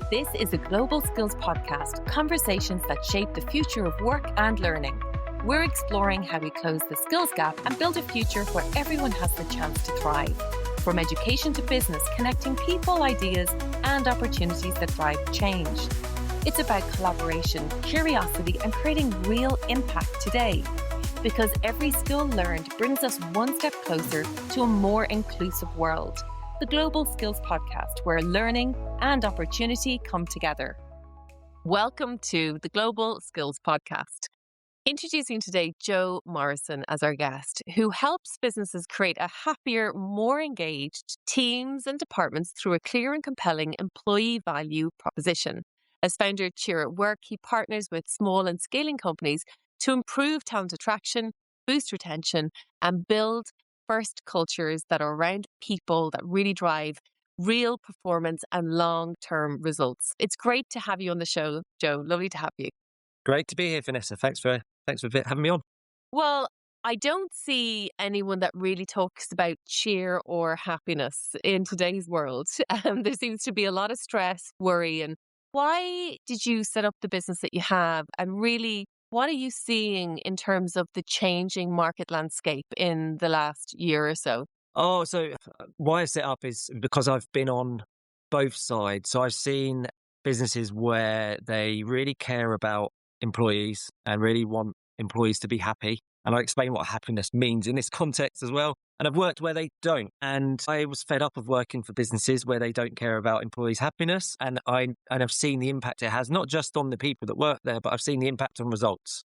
This is a Global Skills Podcast, conversations that shape the future of work and learning. We're exploring how we close the skills gap and build a future where everyone has the chance to thrive. From education to business, connecting people, ideas, and opportunities that drive change. It's about collaboration, curiosity, and creating real impact today. Because every skill learned brings us one step closer to a more inclusive world. The Global Skills Podcast, where learning and opportunity come together. Welcome to the Global Skills Podcast. Introducing today Joe Morrison as our guest, who helps businesses create a happier, more engaged teams and departments through a clear and compelling employee value proposition. As founder of Cheer at Work, he partners with small and scaling companies to improve talent attraction, boost retention, and build first cultures that are around people that really drive real performance and long-term results. It's great to have you on the show, Joe. Lovely to have you. Great to be here, Vanessa. Thanks for having me on. Well, I don't see anyone that really talks about cheer or happiness in today's world. There seems to be a lot of stress, worry, and why did you set up the business that you have? And really, what are you seeing in terms of the changing market landscape in the last year or so? So why I set up is because I've been on both sides. So I've seen businesses where they really care about employees and really want employees to be happy. And I explain what happiness means in this context as well. And I've worked where they don't. And I was fed up of working for businesses where they don't care about employees' happiness. And I've seen the impact it has, not just on the people that work there, but I've seen the impact on results.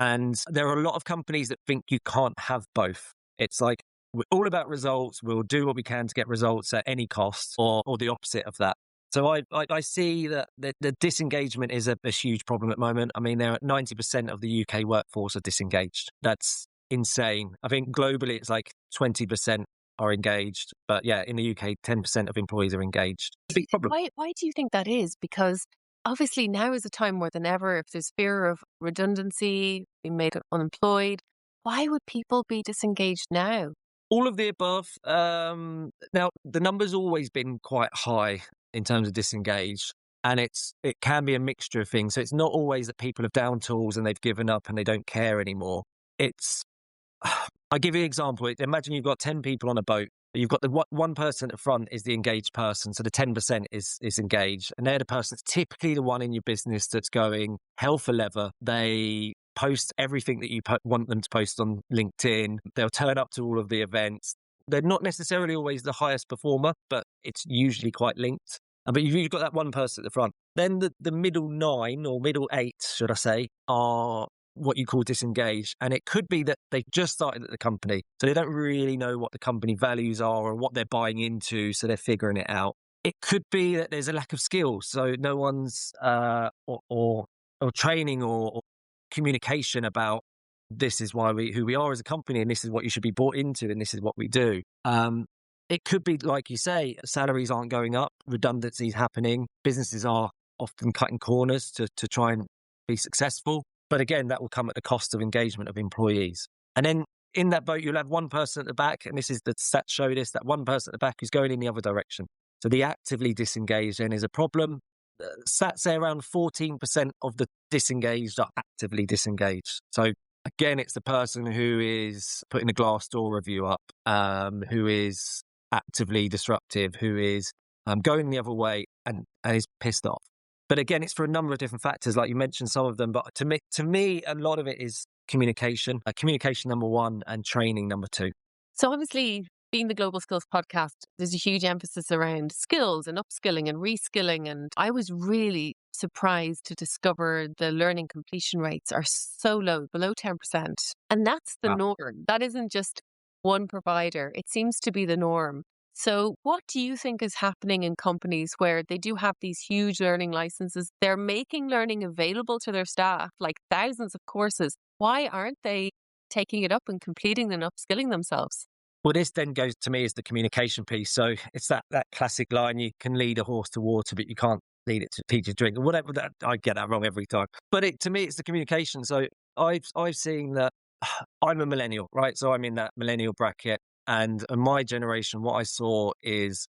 And there are a lot of companies that think you can't have both. It's like, we're all about results. We'll do what we can to get results at any cost, or the opposite of that. So I see that the disengagement is a huge problem at the moment. I mean, 90% of the UK workforce are disengaged. That's insane. I think globally it's like 20% are engaged. But yeah, in the UK, 10% of employees are engaged. It's a big problem. Why do you think that is? Because obviously now is a time more than ever, if there's fear of redundancy, being made unemployed, why would people be disengaged now? All of the above. Now, the number's always been quite high in terms of disengaged, and it can be a mixture of things. So it's not always that people have down tools and they've given up and they don't care anymore. I'll give you an example. Imagine you've got 10 people on a boat. You've got the one person at the front is the engaged person. So the 10% is engaged. And they're the person that's typically the one in your business that's going hell for leather. They post everything that you want them to post on LinkedIn. They'll turn up to all of the events. They're not necessarily always the highest performer, but it's usually quite linked. But you've got that one person at the front. Then the middle 9 or middle 8, should I say, are what you call disengaged. And it could be that they've just started at the company, so they don't really know what the company values are or what they're buying into, so they're figuring it out. It could be that there's a lack of skills, so no one's or training or communication about this is who we are as a company, and this is what you should be bought into, and this is what we do. It could be, like you say, salaries aren't going up, redundancy is happening, businesses are often cutting corners to try and be successful. But again, that will come at the cost of engagement of employees. And then in that boat, you'll have one person at the back, and this is the stats show this, that one person at the back who's going in the other direction. So the actively disengaged then is a problem. Stats say around 14% of the disengaged are actively disengaged. So again, it's the person who is putting a Glassdoor review up, who is actively disruptive, who is going the other way and is pissed off. But again, it's for a number of different factors, like you mentioned some of them. But to me, a lot of it is communication. Communication, number one, and training, number two. So obviously, being the Global Skills Podcast, there's a huge emphasis around skills and upskilling and reskilling. And I was really surprised to discover the learning completion rates are so low, below 10%. And that's the norm. That isn't just one provider. It seems to be the norm. So what do you think is happening in companies where they do have these huge learning licenses? They're making learning available to their staff, like thousands of courses. Why aren't they taking it up and completing and upskilling themselves? Well, this then goes to me as the communication piece. So it's that classic line, you can lead a horse to water, but you can't lead it to teach it to drink, or whatever. I get that wrong every time. But to me, it's the communication. So I've seen that. I'm a millennial, right? So I'm in that millennial bracket. And in my generation, what I saw is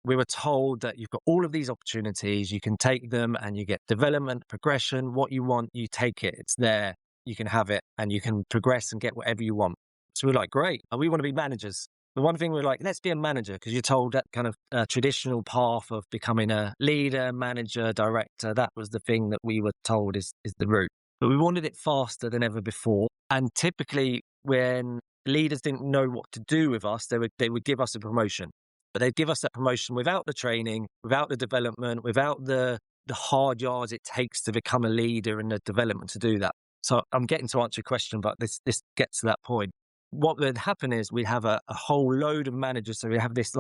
we were told that you've got all of these opportunities, you can take them and you get development, progression, what you want, you take it, it's there, you can have it and you can progress and get whatever you want. So we're like, great, and we want to be managers. The one thing we're like, let's be a manager, because you're told that kind of traditional path of becoming a leader, manager, director, that was the thing that we were told is the route. But we wanted it faster than ever before. And typically when leaders didn't know what to do with us, they would give us a promotion. But they'd give us that promotion without the training, without the development, without the hard yards it takes to become a leader and the development to do that. So I'm getting to answer your question, but this gets to that point. What would happen is we'd have a whole load of managers. So we have this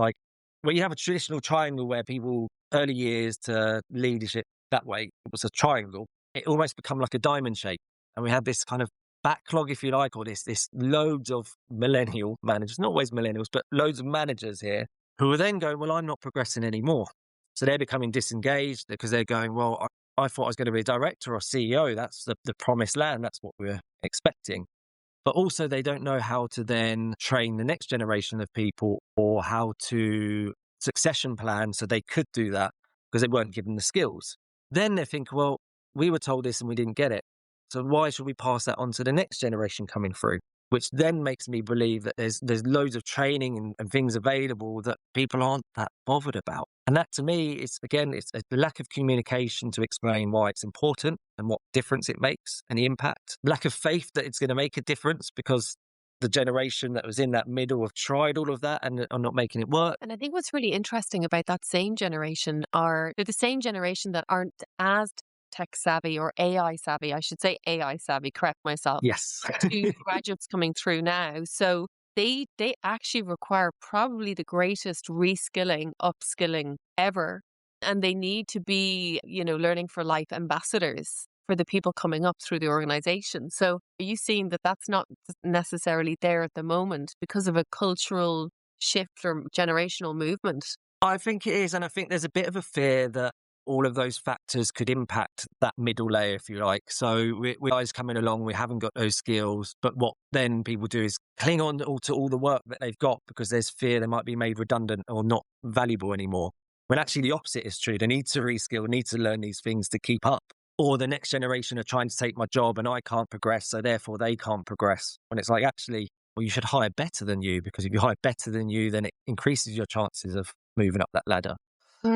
you have a traditional triangle where people, early years to leadership, that way, it was a triangle. It almost become like a diamond shape. And we had this kind of backlog, if you like, or this loads of millennial managers, not always millennials, but loads of managers here who are then going, well, I'm not progressing anymore. So they're becoming disengaged because they're going, well, I thought I was going to be a director or CEO. That's the promised land. That's what we're expecting. But also they don't know how to then train the next generation of people or how to succession plan so they could do that because they weren't given the skills. Then they think, well, we were told this and we didn't get it. So why should we pass that on to the next generation coming through? Which then makes me believe that there's loads of training and things available that people aren't that bothered about. And that to me is, again, it's a lack of communication to explain why it's important and what difference it makes and the impact. Lack of faith that it's going to make a difference because the generation that was in that middle have tried all of that and are not making it work. And I think what's really interesting about that same generation they're the same generation that aren't as tech savvy or AI savvy. I should say AI savvy, correct myself. Yes. To graduates coming through now. So they actually require probably the greatest reskilling, upskilling ever. And they need to be, learning for life ambassadors for the people coming up through the organization. So are you seeing that that's not necessarily there at the moment because of a cultural shift or generational movement? I think it is. And I think there's a bit of a fear that all of those factors could impact that middle layer, if you like. So with guys coming along, we haven't got those skills. But what then people do is cling on to all the work that they've got because there's fear they might be made redundant or not valuable anymore. When actually the opposite is true. They need to reskill, need to learn these things to keep up. Or the next generation are trying to take my job and I can't progress, so therefore they can't progress. When it's like, actually, well, you should hire better than you, because if you hire better than you, then it increases your chances of moving up that ladder.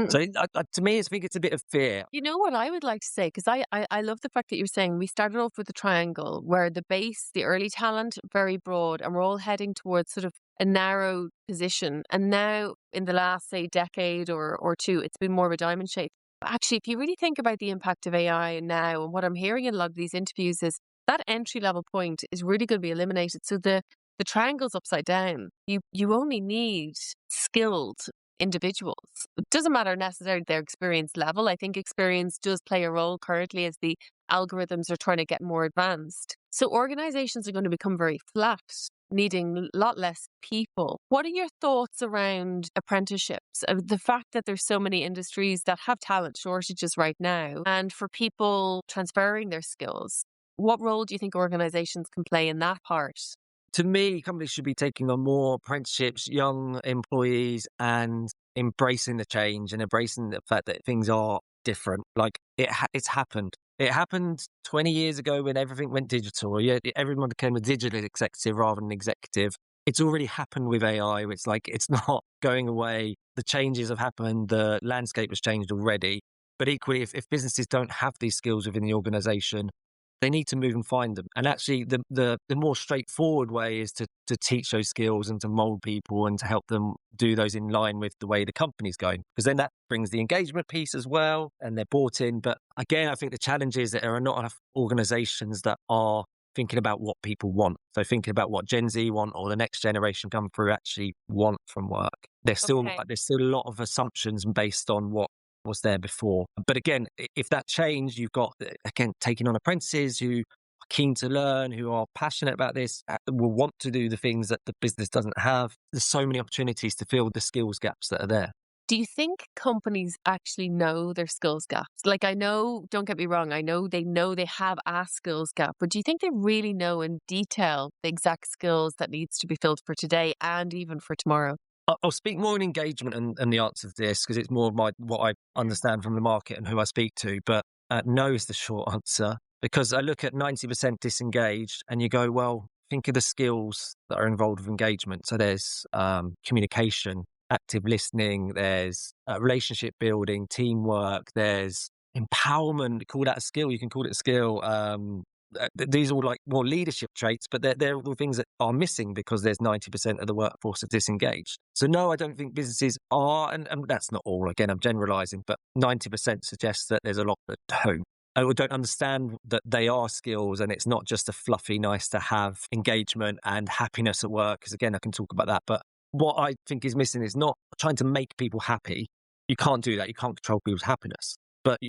So to me, I think it's a bit of fear. You know what I would like to say, because I love the fact that you're saying we started off with the triangle where the base, the early talent, very broad, and we're all heading towards sort of a narrow position. And now in the last, say, decade or two, it's been more of a diamond shape. Actually, if you really think about the impact of AI now, and what I'm hearing in a lot of these interviews is that entry level point is really going to be eliminated. So the triangle's upside down. You only need skilled individuals. It doesn't matter necessarily their experience level. I think experience does play a role currently as the algorithms are trying to get more advanced. So organizations are going to become very flat, needing a lot less people. What are your thoughts around apprenticeships? The fact that there's so many industries that have talent shortages right now, and for people transferring their skills, what role do you think organizations can play in that part? To me, companies should be taking on more apprenticeships, young employees, and embracing the change and embracing the fact that things are different. Like it's happened. It happened 20 years ago when everything went digital. Yeah, everyone became a digital executive rather than executive. It's already happened with AI. It's like it's not going away. The changes have happened. The landscape has changed already. But equally, if businesses don't have these skills within the organization, they need to move and find them. And actually, the more straightforward way is to teach those skills and to mold people and to help them do those in line with the way the company's going. Because then that brings the engagement piece as well, and they're bought in. But again, I think the challenge is that there are not enough organizations that are thinking about what people want. So thinking about what Gen Z want or the next generation come through actually want from work. There's still a lot of assumptions based on what was there before. But again, if that changed, you've got, again, taking on apprentices who are keen to learn, who are passionate about this, will want to do the things that the business doesn't have. There's so many opportunities to fill the skills gaps that are there. Do you think companies actually know their skills gaps? Like, I know, don't get me wrong, I know they have a skills gap, but do you think they really know in detail the exact skills that needs to be filled for today and even for tomorrow? I'll speak more on engagement and the answer to this because it's more of what I understand from the market and who I speak to. But no is the short answer, because I look at 90% disengaged and you go, well, think of the skills that are involved with engagement. So there's communication, active listening, there's relationship building, teamwork, there's empowerment. Call that a skill. You can call it a skill. These are all like more leadership traits, but they're all things that are missing because there's 90% of the workforce are disengaged. So no, I don't think businesses are, and that's not all. Again, I'm generalizing, but 90% suggests that there's a lot that don't. Or don't understand that they are skills and it's not just a fluffy, nice to have engagement and happiness at work. Because again, I can talk about that. But what I think is missing is not trying to make people happy. You can't do that. You can't control people's happiness. But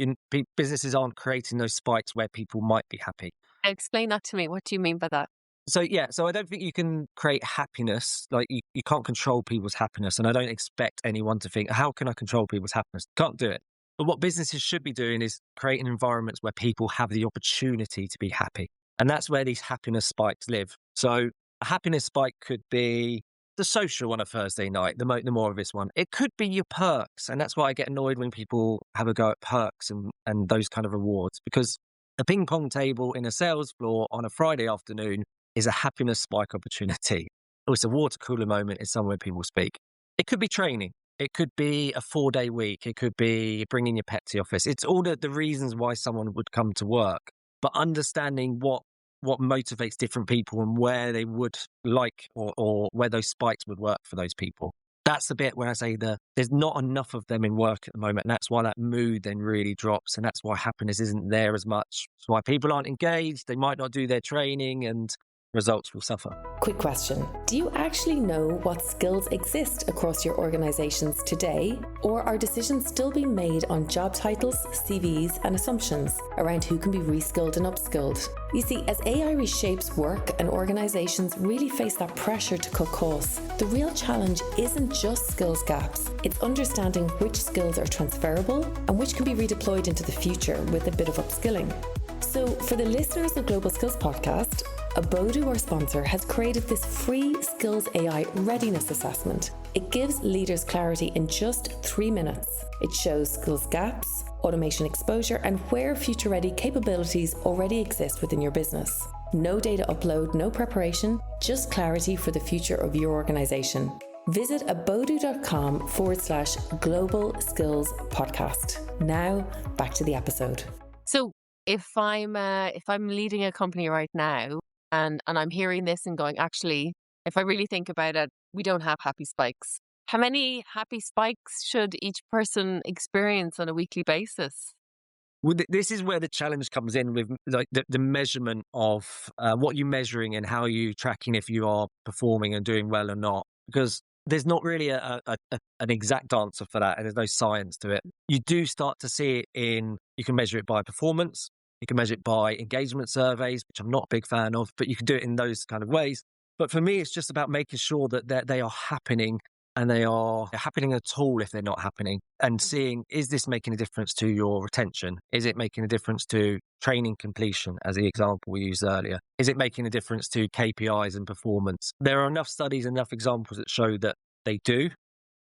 businesses aren't creating those spikes where people might be happy. Explain that to me. What do you mean by that? So I don't think you can create happiness. Like you can't control people's happiness. And I don't expect anyone to think, how can I control people's happiness? Can't do it. But what businesses should be doing is creating environments where people have the opportunity to be happy. And that's where these happiness spikes live. So a happiness spike could be the social on a Thursday night, the more obvious one. It could be your perks. And that's why I get annoyed when people have a go at perks and those kind of rewards, because a ping pong table in a sales floor on a Friday afternoon is a happiness spike opportunity. Or it's a water cooler moment, it's somewhere people speak. It could be training. It could be a 4-day week. It could be bringing your pet to the office. It's all the reasons why someone would come to work. But understanding what motivates different people and where they would like or where those spikes would work for those people. That's the bit where I say there's not enough of them in work at the moment. And that's why that mood then really drops. And that's why happiness isn't there as much. That's why people aren't engaged. They might not do their training and results will suffer. Quick question. Do you actually know what skills exist across your organizations today? Or are decisions still being made on job titles, CVs, and assumptions around who can be reskilled and upskilled? You see, as AI reshapes work and organizations really face that pressure to cut costs, the real challenge isn't just skills gaps. It's understanding which skills are transferable and which can be redeployed into the future with a bit of upskilling. So for the listeners of Global Skills Podcast, Abodu, our sponsor, has created this free Skills AI readiness assessment. It gives leaders clarity in just 3 minutes. It shows skills gaps, automation exposure, and where future-ready capabilities already exist within your business. No data upload, no preparation, just clarity for the future of your organization. Visit abodu.com/global skills podcast. Now, back to the episode. So if I'm leading a company right now and I'm hearing this and going, actually, if I really think about it, we don't have happy spikes. How many happy spikes should each person experience on a weekly basis? Well, this is where the challenge comes in with like the measurement of what you're measuring and how you're tracking if you are performing and doing well or not. Because there's not really an exact answer for that, and there's no science to it. You do start to see it you can measure it by performance, you can measure it by engagement surveys, which I'm not a big fan of, but you can do it in those kind of ways. But for me, it's just about making sure that they are happening, and they're happening at all if they're not happening, and seeing, is this making a difference to your retention? Is it making a difference to training completion, as the example we used earlier? Is it making a difference to KPIs and performance? There are enough studies, enough examples that show that they do.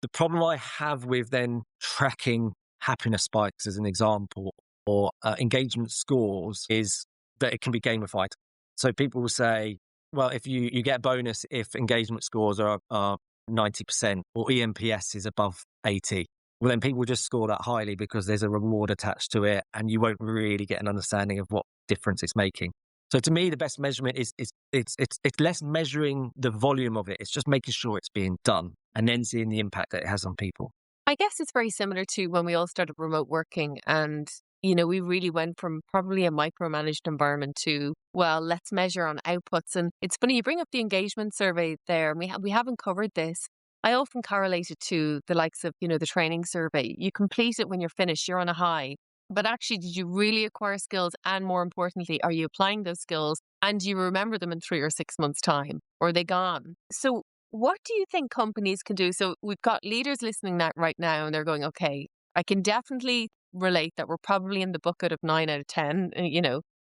The problem I have with then tracking happiness spikes as an example, or engagement scores, is that it can be gamified. So people will say, well, if you get a bonus if engagement scores are 90% or EMPS is above 80. Well, then people just score that highly because there's a reward attached to it, and you won't really get an understanding of what difference it's making. So to me, the best measurement is it's less measuring the volume of it. It's just making sure it's being done and then seeing the impact that it has on people. I guess it's very similar to when we all started remote working, and we really went from probably a micromanaged environment to, well, let's measure on outputs. And it's funny, you bring up the engagement survey there, and we haven't covered this. I often correlate it to the likes of, the training survey. You complete it when you're finished, you're on a high. But actually, did you really acquire skills? And more importantly, are you applying those skills? And do you remember them in 3 or 6 months' time? Or are they gone? So what do you think companies can do? So we've got leaders listening right now, and they're going, okay, I can definitely relate that we're probably in the bucket of 9 out of 10.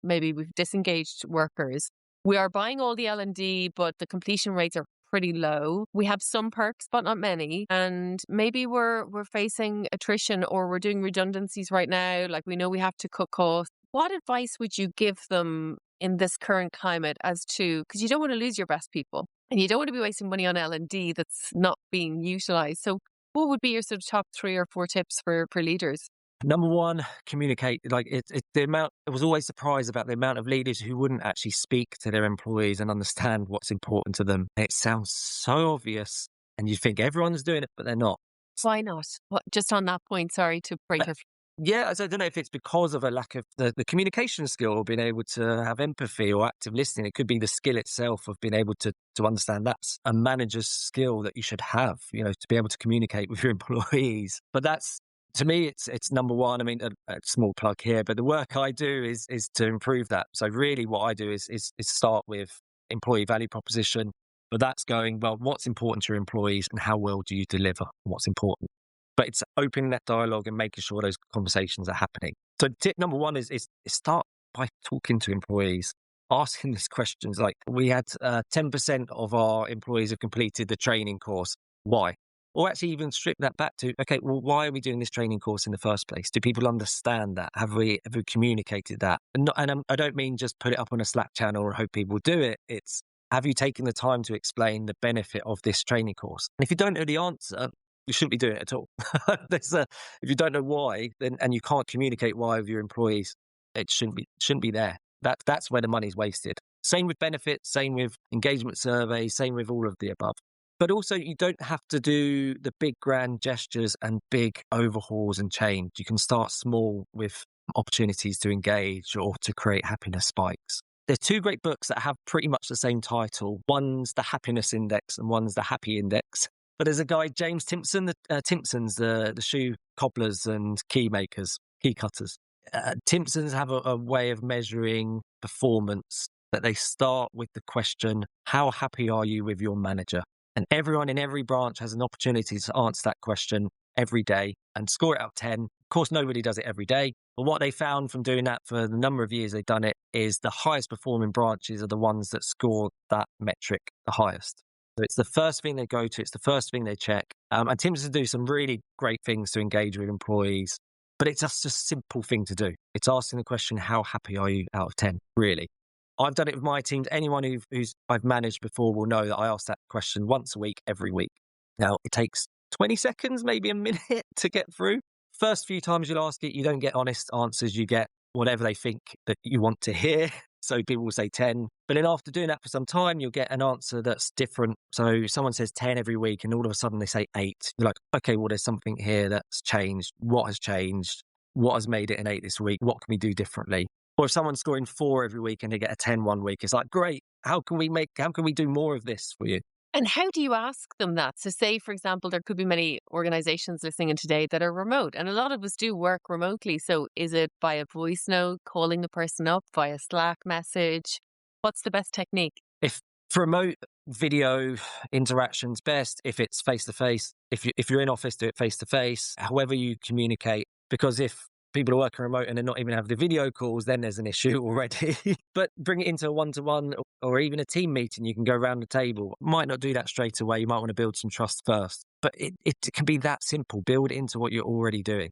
Maybe we've disengaged workers. We are buying all the L&D, but the completion rates are pretty low. We have some perks, but not many. And maybe we're facing attrition or we're doing redundancies right now. Like we know we have to cut costs. What advice would you give them in this current climate as to, because you don't want to lose your best people and you don't want to be wasting money on L&D that's not being utilised. So what would be your sort of top 3 or 4 tips for leaders? Number one, communicate. Like the amount, I was always surprised about the amount of leaders who wouldn't actually speak to their employees and understand what's important to them. It sounds so obvious and you think everyone's doing it, but they're not. Why not? What, just on that point, sorry to break your... Yeah, so I don't know if it's because of a lack of the communication skill or being able to have empathy or active listening. It could be the skill itself of being able to understand that's a manager's skill that you should have, to be able to communicate with your employees. But that's, to me, it's number one. I mean, a small plug here, but the work I do is to improve that. So really what I do is start with employee value proposition, but that's going, well, what's important to your employees and how well do you deliver what's important? But it's opening that dialogue and making sure those conversations are happening. So tip number one is start by talking to employees, asking these questions. Like we had 10% of our employees have completed the training course. Why? Or actually even strip that back to, okay, well, why are we doing this training course in the first place? Do people understand that? Have we communicated that? And I don't mean just put it up on a Slack channel or hope people do it. It's, have you taken the time to explain the benefit of this training course? And if you don't know the answer, you shouldn't be doing it at all. If you don't know why, then and you can't communicate why with your employees, it shouldn't be there. That's where the money's wasted. Same with benefits, same with engagement surveys, same with all of the above. But also, you don't have to do the big grand gestures and big overhauls and change. You can start small with opportunities to engage or to create happipiness spikes. There's 2 great books that have pretty much the same title. One's the Happiness Index and one's the Happy Index. But there's a guy, James Timpson, Timpsons, the shoe cobblers and key cutters. Timpsons have a way of measuring performance that they start with the question, how happy are you with your manager? And everyone in every branch has an opportunity to answer that question every day and score it out of 10. Of course, nobody does it every day. But what they found from doing that for the number of years they've done it is the highest performing branches are the ones that score that metric the highest. So it's the first thing they go to. It's the first thing they check. And Timpsons do some really great things to engage with employees. But it's just a simple thing to do. It's asking the question, how happy are you out of 10, really? I've done it with my teams. Anyone who's I've managed before will know that I ask that question once a week, every week. Now, it takes 20 seconds, maybe a minute to get through. First few times you'll ask it, you don't get honest answers. You get whatever they think that you want to hear. So people will say 10. But then after doing that for some time, you'll get an answer that's different. So someone says 10 every week and all of a sudden they say 8. You're like, okay, well, there's something here that's changed. What has changed? What has made it an 8 this week? What can we do differently? Or if someone's scoring 4 every week and they get a 10 one week, it's like, great. How can we do more of this for you? And how do you ask them that? So say, for example, there could be many organizations listening in today that are remote, and a lot of us do work remotely. So is it via voice note, calling the person up, via Slack message? What's the best technique? If for remote, video interactions best. If it's face-to-face, if you're in office, do it face-to-face, however you communicate. Because if people are working remote and they're not even having the video calls, then there's an issue already. But bring it into a one-to-one or even a team meeting. You can go around the table. Might not do that straight away. You might want to build some trust first. But it can be that simple. Build it into what you're already doing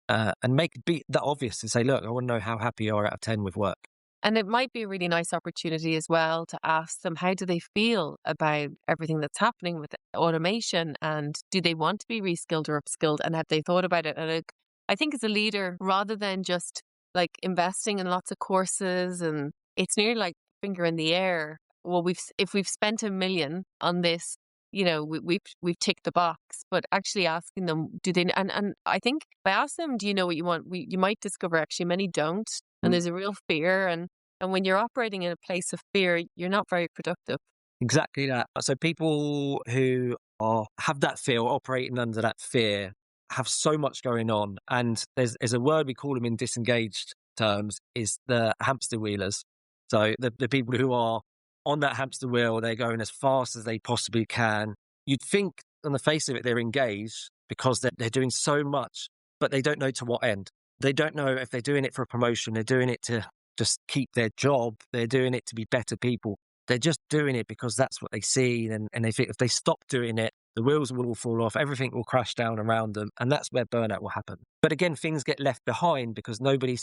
and make it be that obvious to say, look, I want to know how happy you are out of 10 with work. And it might be a really nice opportunity as well to ask them, how do they feel about everything that's happening with automation? And do they want to be reskilled or upskilled? And have they thought about it? And I think as a leader, rather than just like investing in lots of courses, and it's nearly like finger in the air. Well, if we've spent $1 million on this, we've ticked the box. But actually asking them, do they? And I think by asking them, do you know what you want? You might discover actually many don't, and there's a real fear. And when you're operating in a place of fear, you're not very productive. Exactly that. So people who have that fear, or operating under that fear, have so much going on. And there's a word we call them in disengaged terms, is the hamster wheelers. So the people who are on that hamster wheel, they're going as fast as they possibly can. You'd think on the face of it, they're engaged because they're doing so much, but they don't know to what end. They don't know if they're doing it for a promotion. They're doing it to just keep their job. They're doing it to be better people. They're just doing it because that's what they see. And they think if they stop doing it, the wheels will all fall off, everything will crash down around them. And that's where burnout will happen. But again, things get left behind because nobody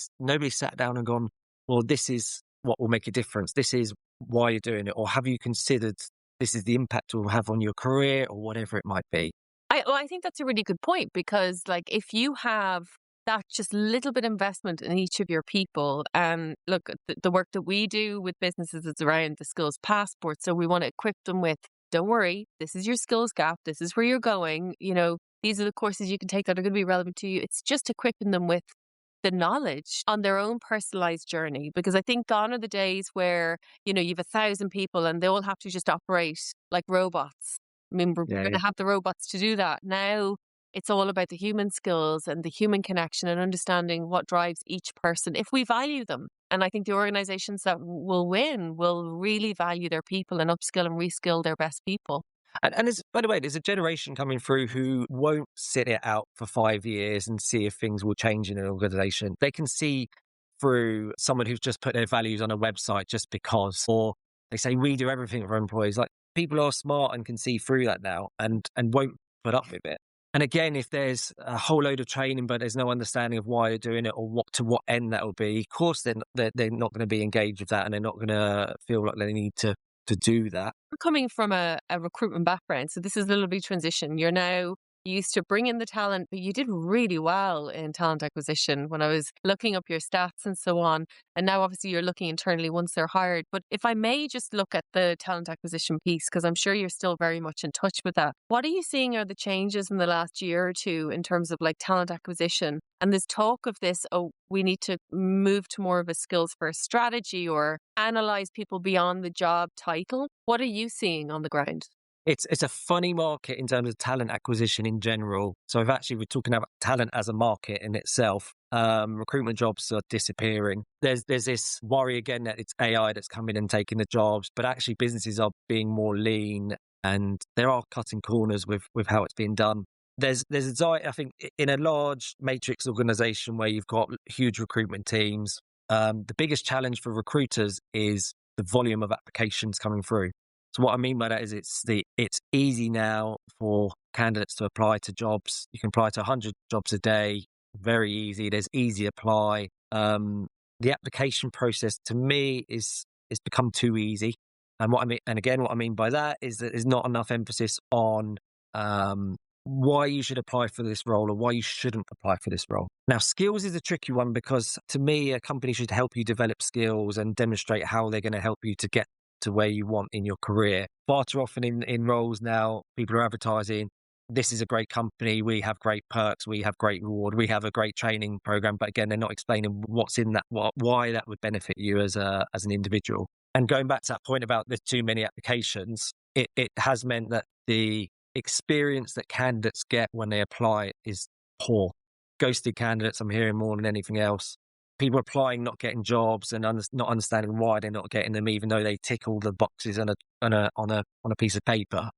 sat down and gone, well, this is what will make a difference. This is why you're doing it. Or have you considered this is the impact it will have on your career or whatever it might be? I think that's a really good point, because like if you have that just little bit investment in each of your people, and look, the work that we do with businesses is around the skills passport. So we want to equip them with, don't worry, this is your skills gap. This is where you're going. These are the courses you can take that are going to be relevant to you. It's just equipping them with the knowledge on their own personalized journey, because I think gone are the days where, you've 1,000 people and they all have to just operate like robots. I mean, we're going to have the robots to do that. Now it's all about the human skills and the human connection and understanding what drives each person if we value them. And I think the organizations that will win will really value their people and upskill and reskill their best people. And by the way, there's a generation coming through who won't sit it out for 5 years and see if things will change in an organization. They can see through someone who's just put their values on a website just because, or they say, we do everything for employees. Like, people are smart and can see through that now and won't put up with it. And again, if there's a whole load of training, but there's no understanding of why you're doing it or to what end that will be, of course, they're not going to be engaged with that, and they're not going to feel like they need to do that. We're coming from a recruitment background, so this is a little bit transition. You're now used to bring in the talent, but you did really well in talent acquisition when I was looking up your stats and so on. And now obviously you're looking internally once they're hired. But if I may just look at the talent acquisition piece, because I'm sure you're still very much in touch with that. What are you seeing are the changes in the last year or two in terms of like talent acquisition? And there's talk of this, we need to move to more of a skills first strategy or analyze people beyond the job title. What are you seeing on the ground? It's a funny market in terms of talent acquisition in general. So we're talking about talent as a market in itself. Recruitment jobs are disappearing. There's this worry again that it's AI that's coming and taking the jobs, but actually businesses are being more lean and there are cutting corners with how it's being done. There's anxiety, I think, in a large matrix organization where you've got huge recruitment teams. The biggest challenge for recruiters is the volume of applications coming through. So what I mean by that is it's easy now for candidates to apply to jobs. You can apply to 100 jobs a day, very easy. There's easy apply. The application process to me is become too easy. And what I mean by that is that there's not enough emphasis on why you should apply for this role or why you shouldn't apply for this role. Now, skills is a tricky one because to me, a company should help you develop skills and demonstrate how they're going to help you to get to where you want in your career. Far too often in roles now, people are advertising, this is a great company, we have great perks, we have great reward, we have a great training program. But again, they're not explaining what's in that, why that would benefit you as an individual. And going back to that point about there's too many applications, it has meant that the experience that candidates get when they apply is poor. Ghosted candidates, I'm hearing more than anything else. People applying, not getting jobs, and not understanding why they're not getting them, even though they tick all the boxes on a piece of paper.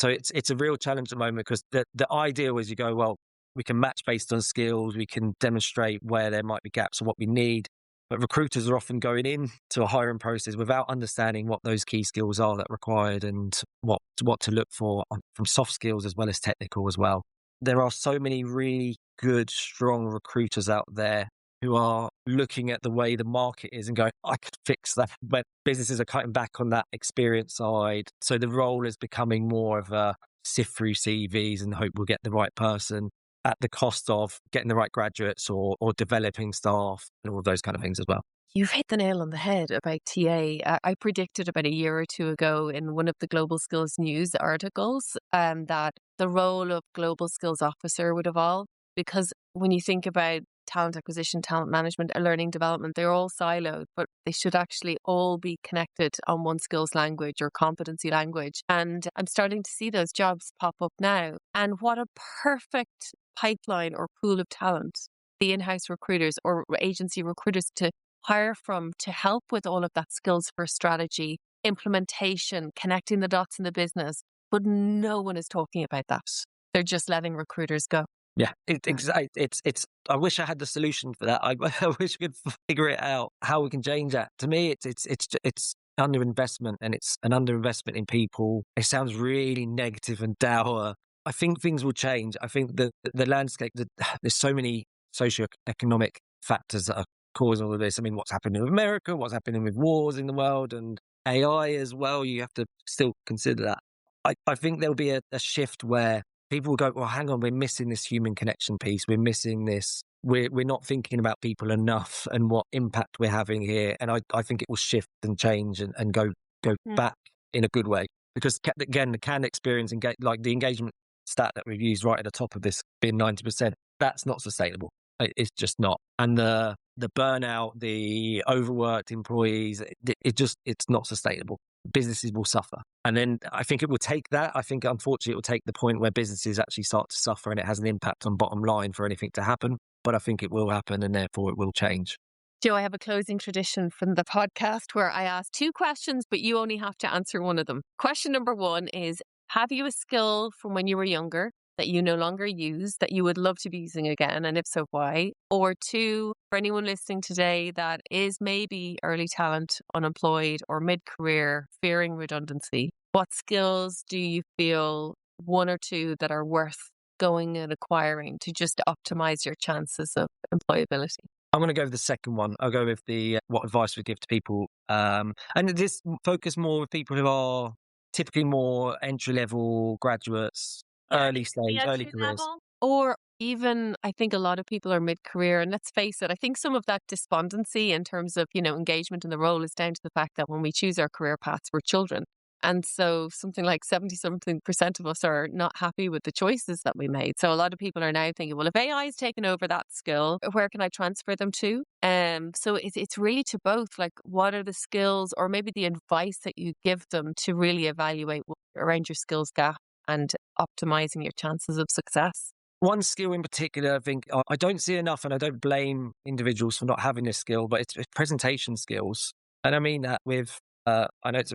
So it's a real challenge at the moment because the ideal is you go, well, we can match based on skills, we can demonstrate where there might be gaps or what we need. But recruiters are often going into a hiring process without understanding what those key skills are that are required and what to look for from soft skills as well as technical as well. There are so many really good, strong recruiters out there who are looking at the way the market is and going, I could fix that. But businesses are cutting back on that experience side. So the role is becoming more of a sift through CVs and hope we'll get the right person at the cost of getting the right graduates or developing staff and all of those kind of things as well. You've hit the nail on the head about TA. I predicted about a year or two ago in one of the Global Skills News articles that the role of Global Skills Officer would evolve, because when you think about talent acquisition, talent management, and learning development, they're all siloed, but they should actually all be connected on one skills language or competency language. And I'm starting to see those jobs pop up now. And what a perfect pipeline or pool of talent the in-house recruiters or agency recruiters to hire from to help with all of that skills for strategy, implementation, connecting the dots in the business. But no one is talking about that. They're just letting recruiters go. Yeah, it's. I wish I had the solution for that. I wish we could figure it out how we can change that. To me, it's underinvestment, and it's an underinvestment in people. It sounds really negative and dour. I think things will change. I think the landscape, there's so many socioeconomic factors that are causing all of this. I mean, what's happening in America, what's happening with wars in the world, and AI as well. You have to still consider that. I think there'll be a shift where people will go, well, hang on, we're missing this human connection piece. We're missing this. We're not thinking about people enough and what impact we're having here. And I think it will shift and change and go back in a good way. Because again, the candidate experience, like the engagement stat that we've used right at the top of this being 90%, that's not sustainable. It's just not. And the burnout, the overworked employees, it's not sustainable. Businesses will suffer. And then I think it will take that. I think, unfortunately, it will take the point where businesses actually start to suffer and it has an impact on bottom line for anything to happen. But I think it will happen, and therefore it will change. Joe, I have a closing tradition from the podcast where I ask 2 questions, but you only have to answer one of them. Question number 1 is, have you a skill from when you were younger that you no longer use that you would love to be using again? And if so, why? Or 2, for anyone listening today that is maybe early talent, unemployed, or mid-career, fearing redundancy, what skills do you feel 1 or 2 that are worth going and acquiring to just optimize your chances of employability? I'm going to go with the second one. I'll go with the what advice we give to people. And this focus more with people who are typically more entry-level graduates, early stage, early careers. Or even, I think a lot of people are mid-career. And let's face it, I think some of that despondency in terms of, engagement in the role is down to the fact that when we choose our career paths, we're children. And so something like 70-something% of us are not happy with the choices that we made. So a lot of people are now thinking, well, if AI is taken over that skill, where can I transfer them to? So it's really to both, like, what are the skills or maybe the advice that you give them to really evaluate around your skills gap and optimizing your chances of success? One skill in particular, I think I don't see enough, and I don't blame individuals for not having this skill, but it's presentation skills. And I mean that with, I know it's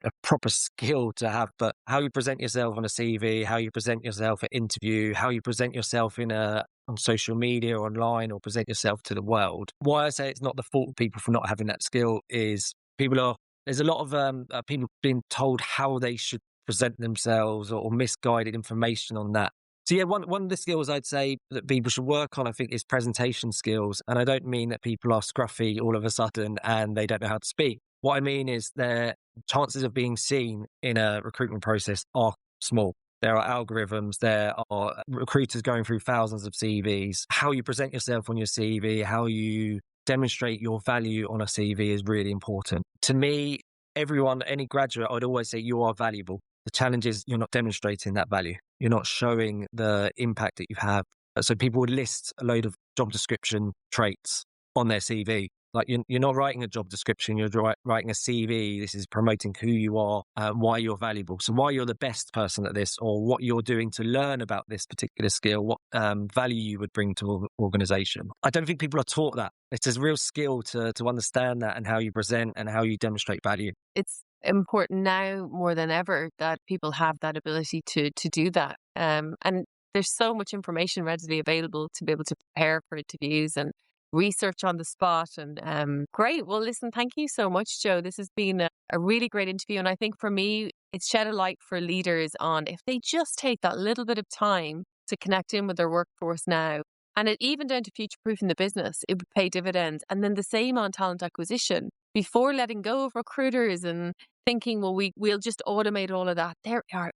a proper skill to have, but how you present yourself on a CV, how you present yourself at interview, how you present yourself on social media, online, or present yourself to the world. Why I say it's not the fault of people for not having that skill is there's a lot of people being told how they should present themselves or misguided information on that. So yeah, one of the skills I'd say that people should work on, I think, is presentation skills. And I don't mean that people are scruffy all of a sudden and they don't know how to speak. What I mean is their chances of being seen in a recruitment process are small. There are algorithms, there are recruiters going through thousands of CVs. How you present yourself on your CV, how you demonstrate your value on a CV is really important. To me, any graduate, I'd always say you are valuable. The challenge is you're not demonstrating that value. You're not showing the impact that you have. So people would list a load of job description traits on their CV. Like you're not writing a job description, you're writing a CV. This is promoting who you are, why you're valuable. So why you're the best person at this, or what you're doing to learn about this particular skill, what value you would bring to an organization. I don't think people are taught that. It's a real skill to understand that and how you present and how you demonstrate value. It's important now more than ever that people have that ability to do that. And there's so much information readily available to be able to prepare for interviews and research on the spot. And great. Well, listen, thank you so much, Joe. This has been a really great interview. And I think for me, it's shed a light for leaders on if they just take that little bit of time to connect in with their workforce now. And even down to future-proofing the business, it would pay dividends. And then the same on talent acquisition. Before letting go of recruiters and thinking, well, we'll just automate all of that.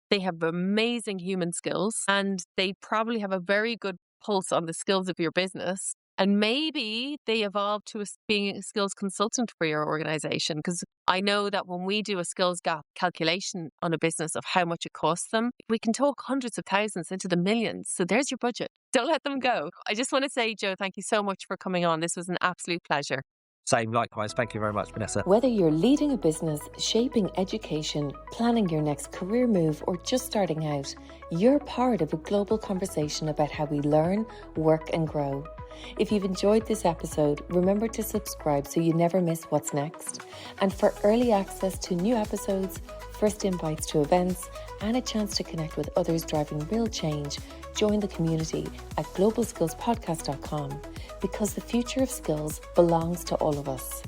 They have amazing human skills, and they probably have a very good pulse on the skills of your business. And maybe they evolve to being a skills consultant for your organization. Because I know that when we do a skills gap calculation on a business of how much it costs them, we can talk hundreds of thousands into the millions. So there's your budget. Don't let them go. I just want to say, Joe, thank you so much for coming on. This was an absolute pleasure. Same, likewise. Thank you very much, Vanessa. Whether you're leading a business, shaping education, planning your next career move, or just starting out, you're part of a global conversation about how we learn, work, and grow. If you've enjoyed this episode, remember to subscribe so you never miss what's next. And for early access to new episodes, first invites to events, and a chance to connect with others driving real change, join the community at globalskillspodcast.com, because the future of skills belongs to all of us.